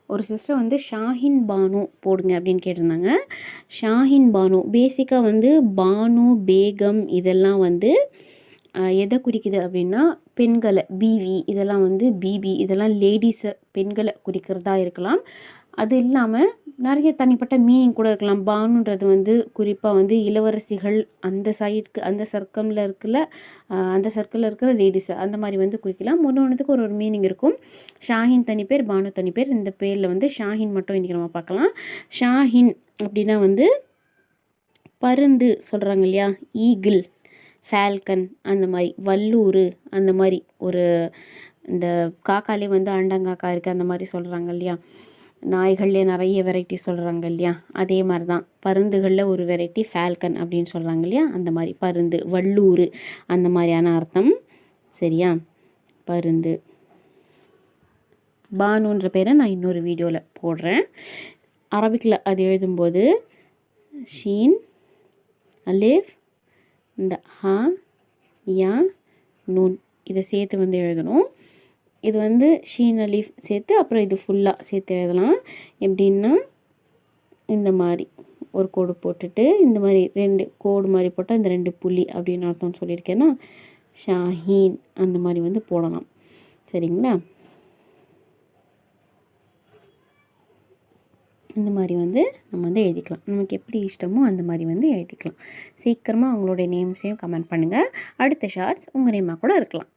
ஒரு சிஸ்டர் வந்து ஷாஹின் பானு போடுங்க அப்படின்னு கேட்டிருந்தாங்க. ஷாஹின் பானு பேசிக்காக வந்து பானு, பேகம் இதெல்லாம் வந்து எதை குறிக்குது அப்படின்னா பெண்களை, பிவி இதெல்லாம் வந்து பிபி இதெல்லாம் லேடிஸை பெண்களை குறிக்கிறதா இருக்கலாம். அது இல்லாமல் நிறைய தனிப்பட்ட மீனிங் கூட இருக்கலாம். பானுன்றது வந்து குறிப்பாக வந்து இளவரசிகள் அந்த சைடுக்கு அந்த சர்க்கிளில் இருக்குல்ல, அந்த சர்க்கிளில் இருக்கிற லேடிஸை அந்த மாதிரி வந்து குறிக்கலாம். ஒன்றுத்துக்கு ஒரு மீனிங் இருக்கும். ஷாஹின் தனி பேர், பானு தனி பேர். இந்த பேரில் வந்து ஷாஹின் மட்டும் இன்றைக்கி நம்ம பார்க்கலாம். ஷாஹின் அப்படின்னா வந்து பருந்து சொல்கிறாங்க இல்லையா, ஈகிள், ஃபால்கன் அந்த மாதிரி, வல்லூர் அந்த மாதிரி ஒரு இந்த காக்காலே வந்து அண்டங்காக்கா இருக்குது அந்த மாதிரி சொல்கிறாங்க இல்லையா. நாய்கள்லேயே நிறைய வெரைட்டி சொல்கிறாங்க இல்லையா, அதே மாதிரி தான் பருந்துகளில் ஒரு வெரைட்டி ஃபால்கன் அப்படின்னு சொல்கிறாங்க இல்லையா, அந்த மாதிரி பருந்து, வல்லூர் அந்த மாதிரியான அர்த்தம். சரியா, பருந்து. பானுன்ற பேரை நான் இன்னொரு வீடியோவில் போடுறேன். அரபிக்கில் அது எழுதும்போது ஷீன், அலிஃப், இந்த ஹா, யா, நூன் இதை சேர்த்து வந்து எழுதணும். இது வந்து ஷீன், அலிஃப் சேர்த்து அப்புறம் இது ஃபுல்லாக சேர்த்து எழுதலாம். எப்படின்னா இந்த மாதிரி ஒரு கோடு போட்டுட்டு இந்த மாதிரி 2 கோடு மாதிரி போட்டால் இந்த 2 புள்ளி அப்படின்னு அர்த்தம் சொல்லியிருக்கேன்னா ஷாஹீன் அந்த மாதிரி வந்து போடலாம். சரிங்களா, இந்த மாதிரி வந்து நம்ம வந்து எழுதிக்கலாம். நமக்கு எப்படி இஷ்டமோ அந்த மாதிரி வந்து எழுதிக்கலாம். சீக்கிரமாக உங்களுடைய நேம்ஸையும் கமெண்ட் பண்ணுங்கள். அடுத்த ஷார்ட்ஸ் உங்கள் நேமாக கூட இருக்கலாம்.